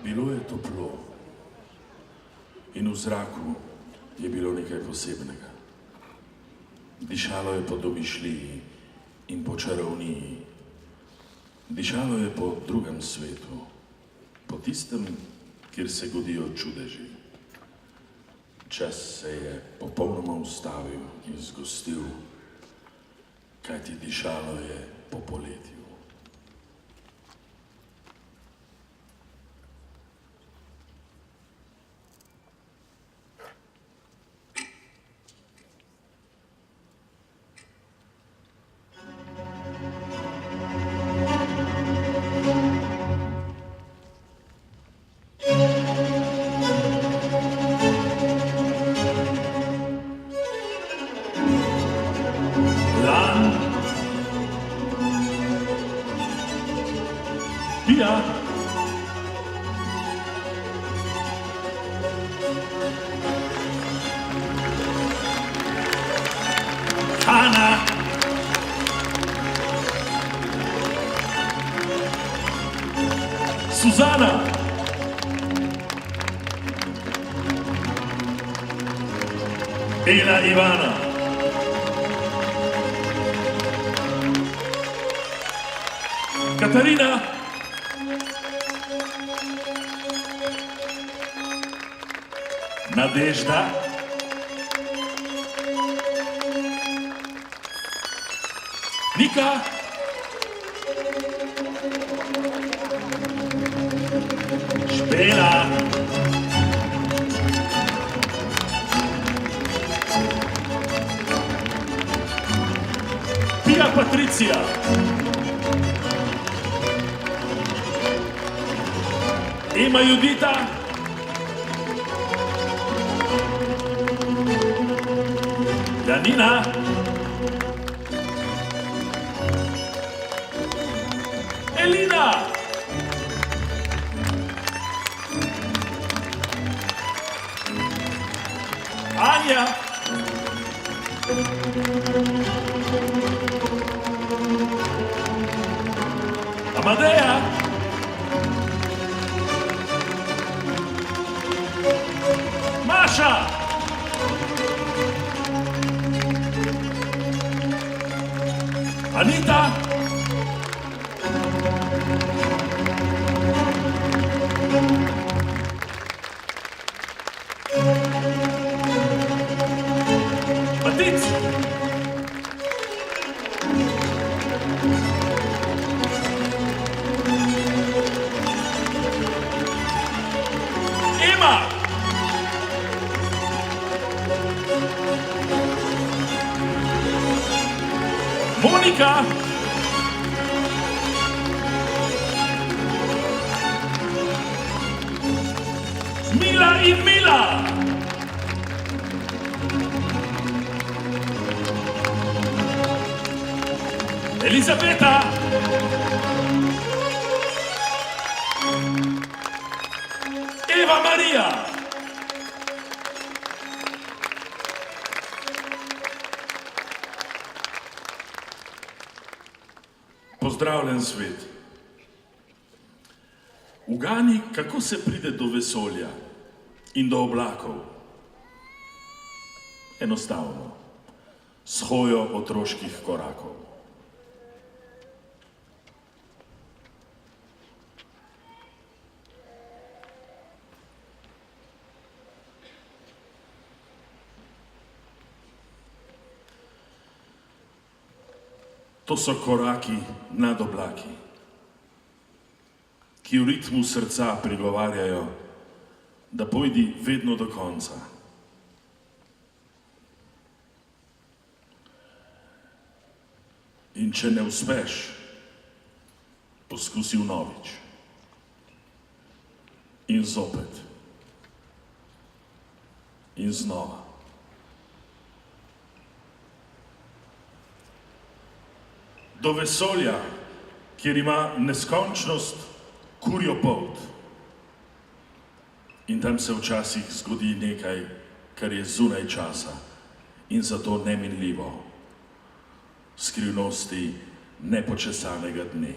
Bilo je toplo in v zraku je bilo nekaj posebnega. Dišalo je po domišljiji in po čarovniji. Dišalo je po drugem svetu, po tistem, kjer se godijo čudeži. Čas se je popolnoma ustavil in zgostil, kajti dišalo je po poletju. Pia. Hanna. Susanna. Bela Ivana. Katarina. Nadežda. Nika. Špela. Pia Patricia. Ema Judita. Janina. Elina. Anja. Amadea. Masha. Anita. Matic. Emma. Monika. Mila in Mila. Elisabeta. Eva Maria. Pozdravljen svet. Ugani, kako se pride do vesolja in do oblakov. Enostavno, s hojo otroških korakov. To so koraki nad oblaki, ki v ritmu srca prigovarjajo, da pojdi vedno do konca. In če ne uspeš, poskusi vnovič. In zopet. In znova. Do vesolja, kjer ima neskončnost kurjo polt. In tam se včasih zgodi nekaj, kar je zunaj časa in zato neminljivo. Skrivnosti nepočesanega dne.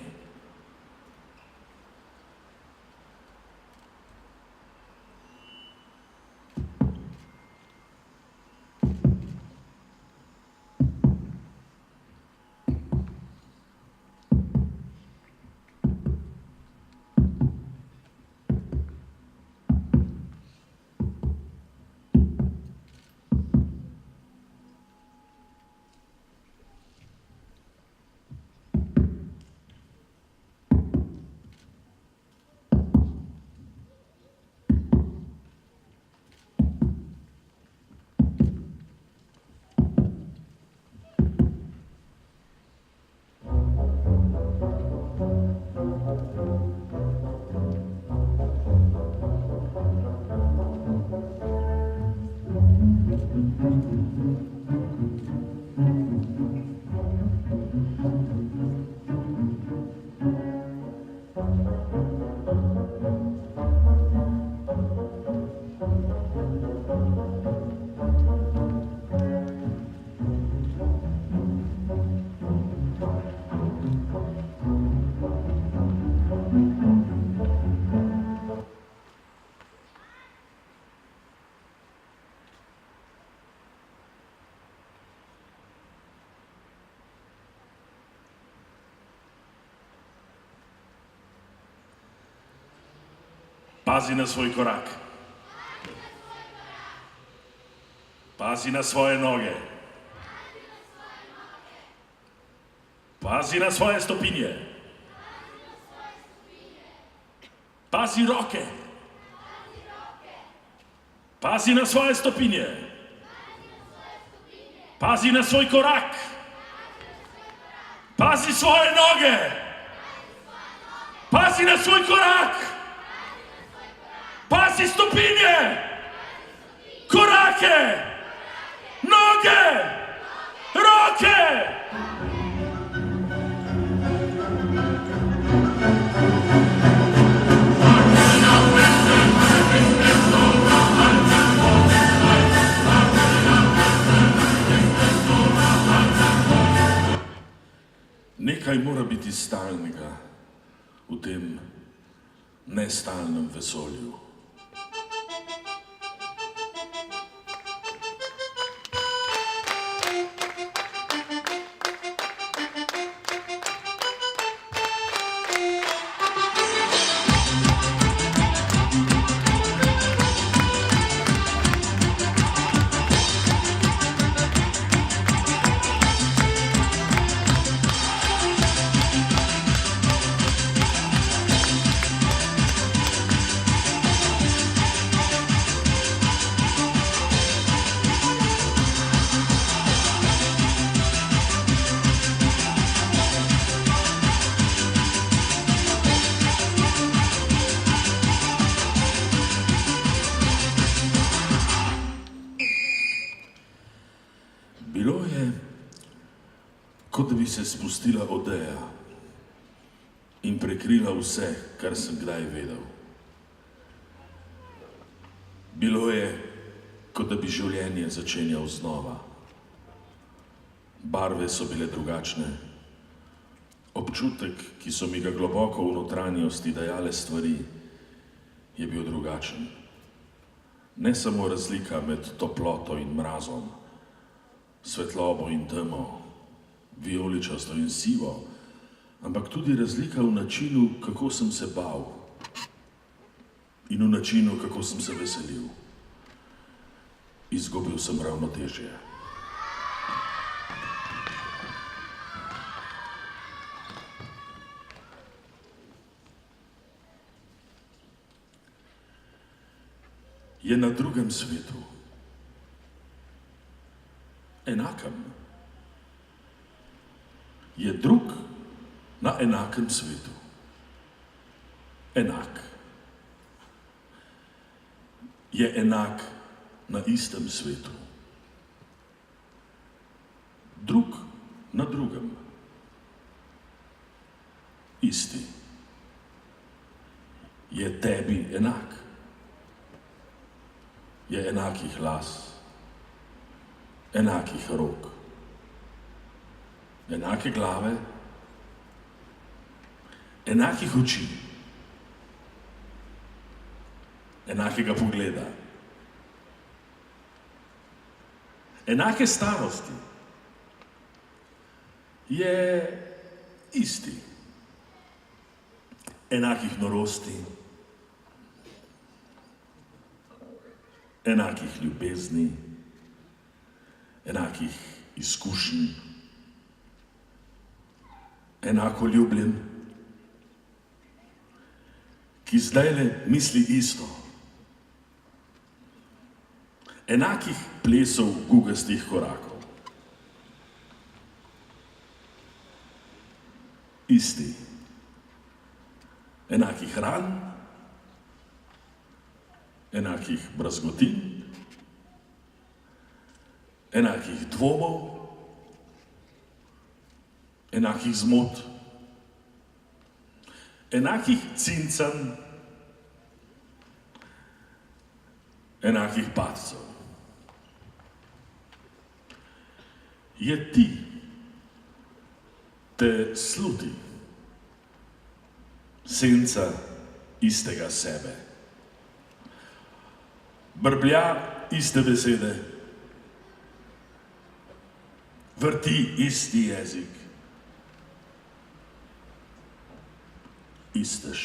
Pazi na svoj korak. Pazi na svoje noge. Pazi na svoje stopinje. Pazi roke. Pazi na svoje stopinje. Pazi na svoj korak. Pazi svoje noge. Pazi na svoj korak. Pazi stopinje. Korake. Noge. Roke. Nekaj mora biti stalnega v tem nestalnem vesolju. Bilo je, kot da bi se spustila odeja in prekrila vse, kar sem kdaj vedel. Bilo je, kot da bi življenje začenjal znova. Barve so bile drugačne. Občutek, ki so mi ga globoko v notranjosti dajale stvari, je bil drugačen. Ne samo razlika med toploto in mrazom, svetlobo in temo, vijoličasto in sivo, ampak tudi razlika v načinu, kako sem se bal in v načinu, kako sem se veselil. Izgubil sem ravnotežje. Je na drugem svetu. Enakem. Je drug na enakem svetu. Enak. Je enak na istem svetu. Drug na drugem. Isti. Je tebi enak. Je enakih las. Enakih rok, enake glave, enakih oči, enakega pogleda, enake starosti, je isti, enakih norosti, enakih ljubezni, enakih izkušenj, enako ljubljen, ki zdajle misli isto, enakih plesov gugastih korakov, isti, enakih ran, enakih brazgotin, enakih dvomov, enakih zmot, enakih cincanj, enakih padcev. Je ti, te sluti, senca istega sebe. Brblja iste besede, vrti isti jezik, istež.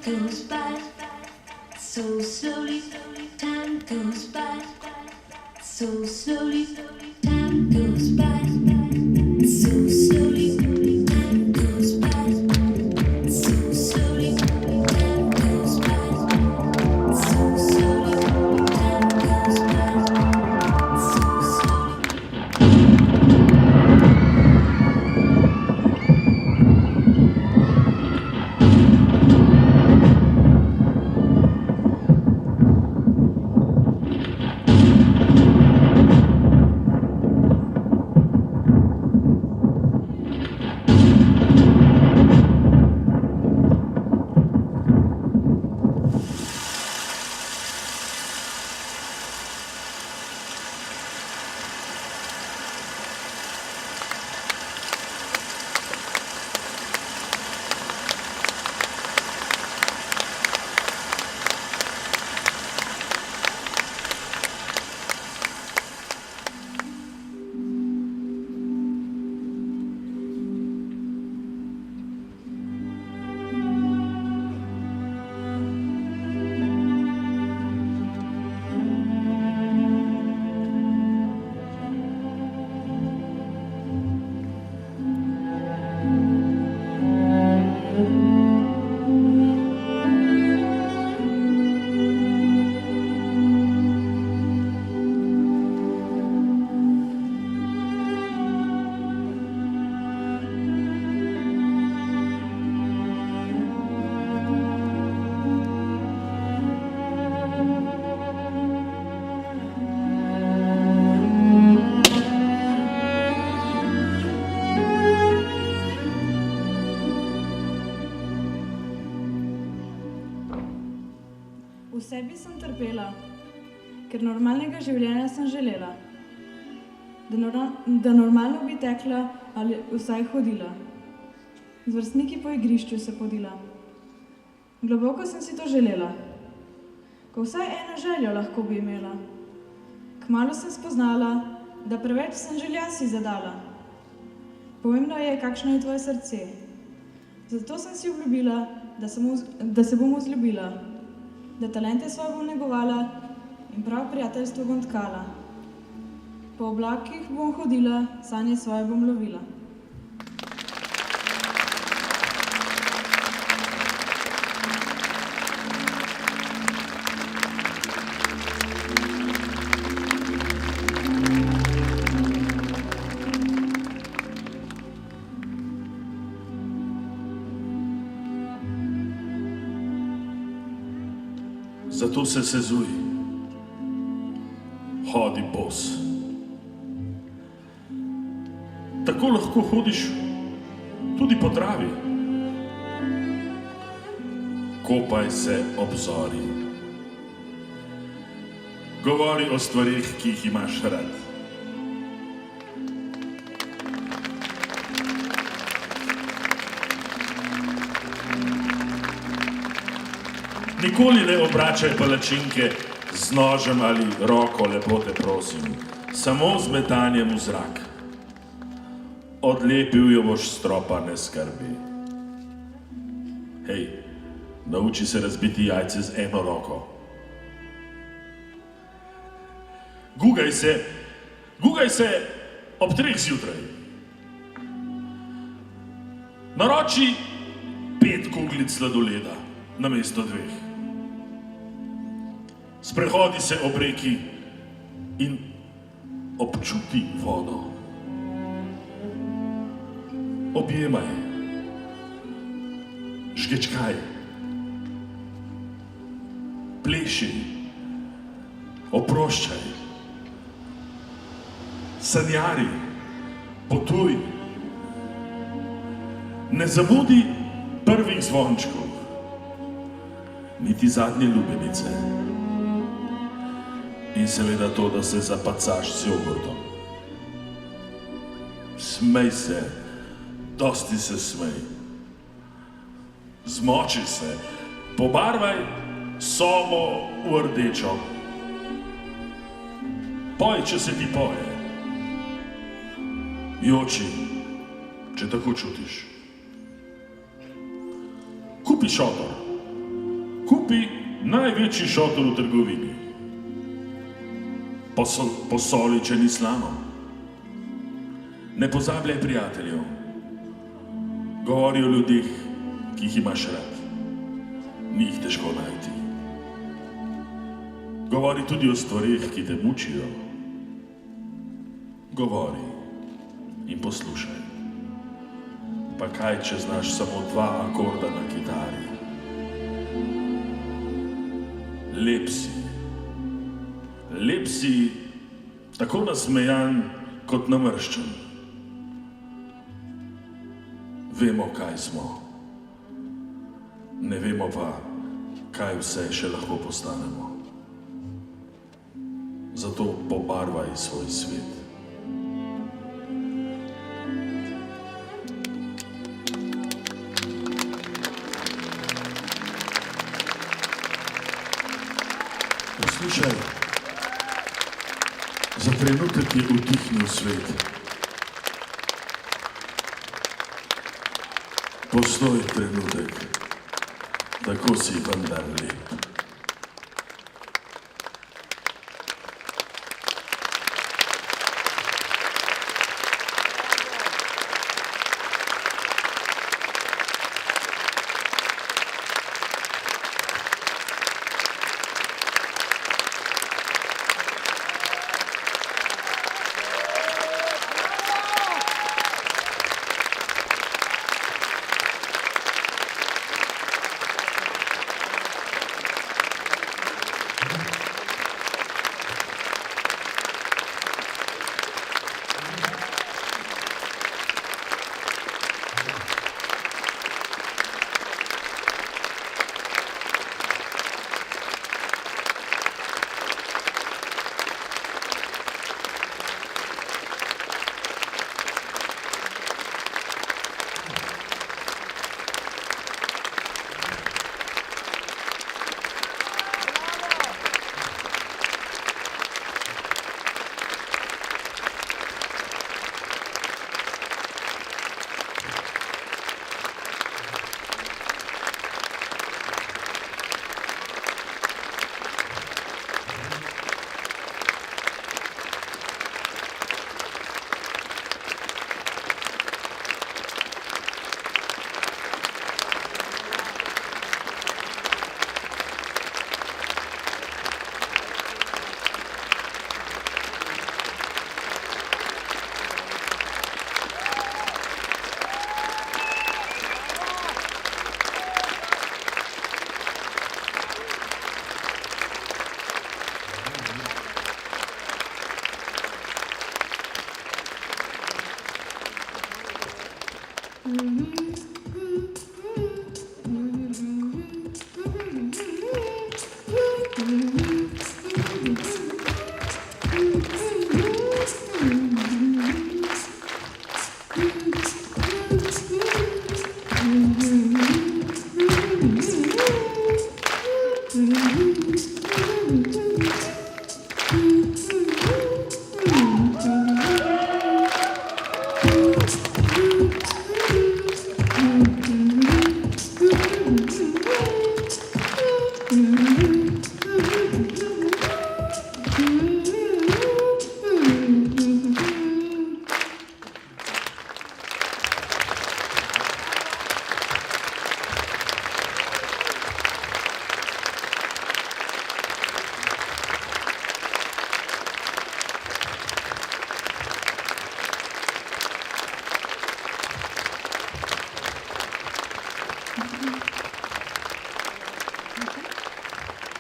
goes by so slowly. Time goes by so slowly. Time goes by so slowly. Time goes by so slowly. Time goes by so slowly. Time goes by so slowly. V sebi sem trpela, ker normalnega življenja sem želela, da normalno bi tekla ali vsaj hodila. Z vrstniki po igrišču se podila. Globoko sem si to želela, ko vsaj eno željo lahko bi imela. Kmalu sem spoznala, da preveč sem želja si zadala. Pomembno je, kakšno je tvoje srce. Zato sem si obljubila, da se bom vzljubila, da talente svoje bom negovala in prav prijateljstvo bom tkala. Po oblakih bom hodila, sanje svoje bom lovila. Zato se sezuj, hodi bos. Tako lahko hodiš tudi po travi. Kopaj se ob zori. Govori o stvarih, ki jih imaš rad. Nikoli ne obračaj palačinke z nožem ali roko, lepo te prosim, samo z metanjem v zrak. Odlepil jo boš s stropa, ne skrbi. Hej, nauči se razbiti jajce z eno roko. Gugaj se ob 3 zjutraj. Naroči 5 kuglic sladoleda namesto 2. Sprehodi se ob reki in občuti vodo. Objemaj, žgečkaj, pleši, oproščaj, sanjari, potuj. Ne zamudi prvih zvončkov, niti zadnje lubenice. In seveda to, da se zapacaš s jogurtom. Smej se, dosti se smej. Zmoči se, pobarvaj sobo v rdečo. Poj, če se ti poje. Joči, če tako čutiš. Kupi šotor, kupi največji šotor v trgovini. Posoli, če ni slano. Ne pozabljaj prijateljev. Govori o ljudeh, ki jih imaš rad. Ni jih težko najti. Govori tudi o stvarih, ki te mučijo. Govori in poslušaj. Pa kaj, če znaš samo 2 akorda na kitari? Lep si. Lep si, tako nasmejan kot namrščen. Vemo, kaj smo. Ne vemo pa, kaj vse še lahko postanemo. Zato pobarvaj svoj svet. Poslušaj, za trenutek je utihnil svet. Postoj trenutek, tako si vendar lep.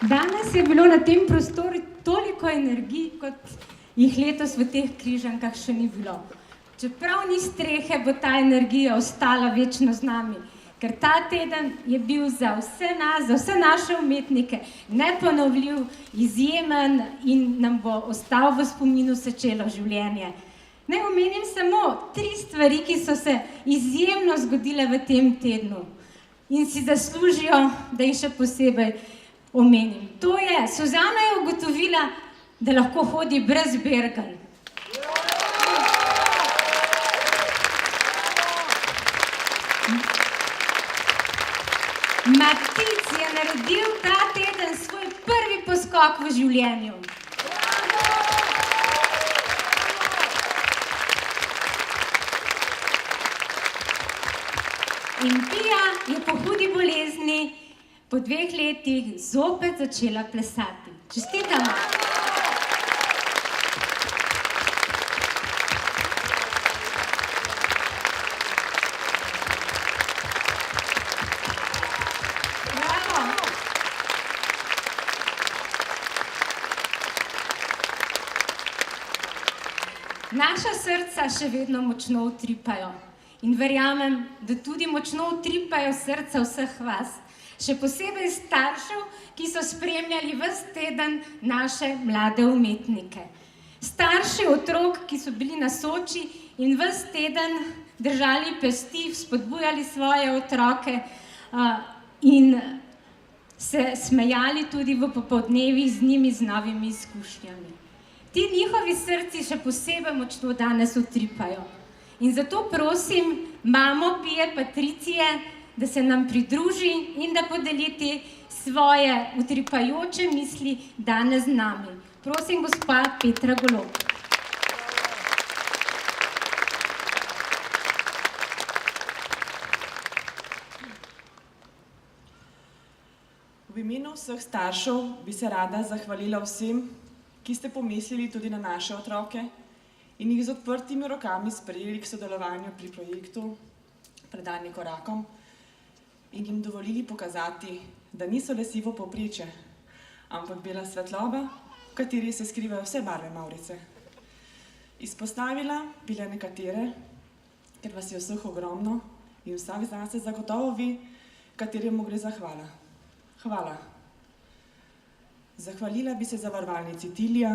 Danes je bilo na tem prostoru toliko energij, kot jih letos v teh križankah še ni bilo. Čeprav ni strehe, bo ta energija ostala večno z nami, ker ta teden je bil za vse nas, za vse naše umetnike neponovljiv, izjemen in nam bo ostal v spominu vse celo življenje. Naj omenim samo 3 stvari, ki so se izjemno zgodile v tem tednu in si zaslužijo, da jih še posebej omenim. To je, Suzana je ugotovila, da lahko hodi brez bergel. Matic je naredil ta teden svoj prvi poskok v življenju. In Pija je po hudi bolezni po 2 letih zopet začela plesati. Čestitamo! Naša srca še vedno močno utripajo in verjamem, da tudi močno utripajo srca vseh vas, še posebej staršev, ki so spremljali ves teden naše mlade umetnike. Starši otrok, ki so bili na Soči in ves teden držali pesti, spodbujali svoje otroke in se smejali tudi v popoldnevih z njimi z novimi izkušnjami. Ti njihovi srci še posebej močno danes utripajo. In zato prosim mamo Pije Patricije, da se nam pridruži in da podeli te svoje utripajoče misli danes z nami. Prosim, gospa Petra Golob. V imenu vseh staršev bi se rada zahvalila vsem, ki ste pomislili tudi na naše otroke in jih z odprtimi rokami sprejeli k sodelovanju pri projektu Predani korakom in jim dovolili pokazati, da niso le sivo povprečje, ampak bela svetloba, v kateri se skrivajo vse barve mavrice. Izpostavila bi le nekatere, ker vas je vseh ogromno in vsak zase zagotovo ve, kateremu gre zahvala. Hvala. Zahvalila bi se zavarovalnici Tilija,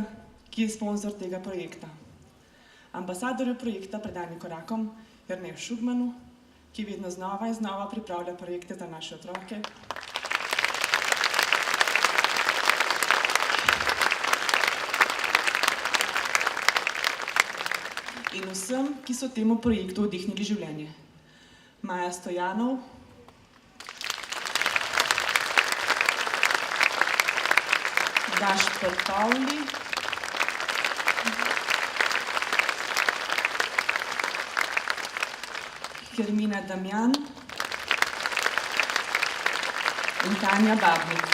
ki je sponzor tega projekta. Ambasadorju projekta Predani korakom, Jerneju Šugmanu, ki vedno znova in znova pripravlja projekte za naše otroke. In vsem, ki so temu projektu vdihnili življenje. Maja Stojanov, Gašper Pavli, Hermina Damjan in Tanja Babnik.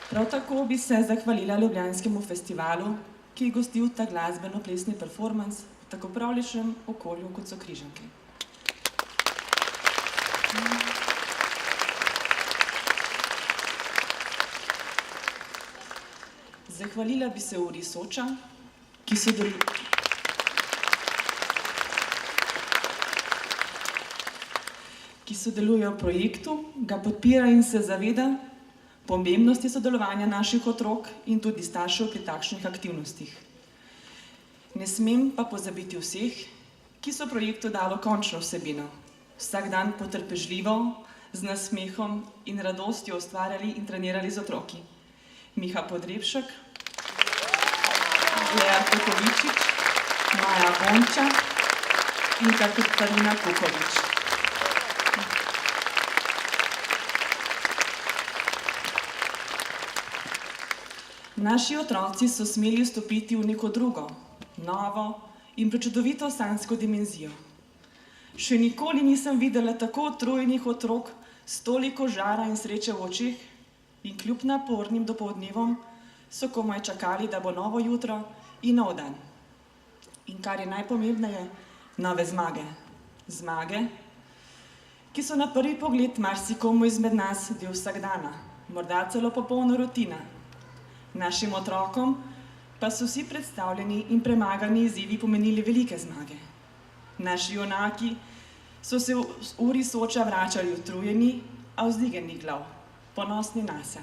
Prav tako bi se zahvalila Ljubljanskemu festivalu, ki je gostil ta glasbeno-plesni performans v tako pravličnem okolju, kot so Križanke. Zahvalila bi se Uri Soča, ki sodeluje v projektu, ga podpira in se zaveda pomembnosti sodelovanja naših otrok in tudi staršev pri takšnih aktivnostih. Ne smem pa pozabiti vseh, ki so projektu dalo končno vsebino, vsak dan potrpežljivo, z nasmehom in radostjo ustvarjali in trenirali z otroki. Miha Podrepšek, Lea Kukovičič, Maja Bonča in Katarina Kukovič. Naši otroci so smeli vstopiti v neko drugo, novo in prečudovito sanjsko dimenzijo. Še nikoli nisem videla tako utrujenih otrok s toliko žara in sreče v očeh in kljub napornim dopoldnevom so komaj čakali, da bo novo jutro in nov dan. In kar je najpomembneje, nove zmage. Zmage, ki so na prvi pogled marsikomu izmed nas del vsakdana, morda celo popolna rutina. Našim otrokom pa so vsi predstavljeni in premagani izzivi pomenili velike zmage. Naši junaki so se v uri Soča vračali utrujeni, a vzdignjenih glav, ponosni nase.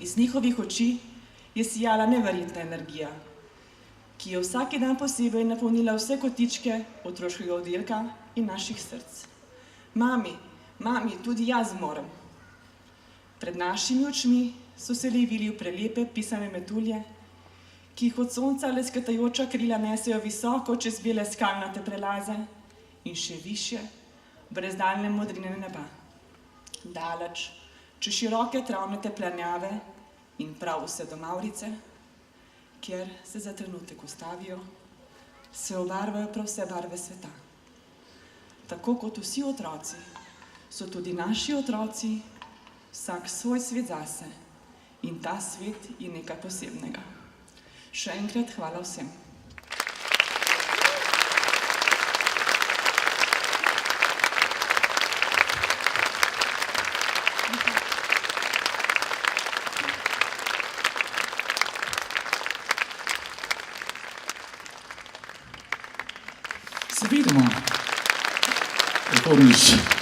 Iz njihovih oči je sijala neverjetna energija, ki je vsak dan posebej napolnila vse kotičke otroškega oddelka in naših src. Mami, tudi jaz zmorem. Pred našimi očmi so se levili v prelepe pisane metulje, ki jih od sonca lesketajoča krila nesejo visoko čez bele skalnate prelaze in še višje, brez daljne modrine neba. Daleč, čez široke travnate planjave in prav vse do Mavrice, kjer se za trenutek ustavijo, se obarvajo prav vse barve sveta. Tako kot vsi otroci, so tudi naši otroci vsak svoj svet zase in ta svet je nekaj posebnega. Še enkrat hvala vsem. Se vidimo. Lepo misli.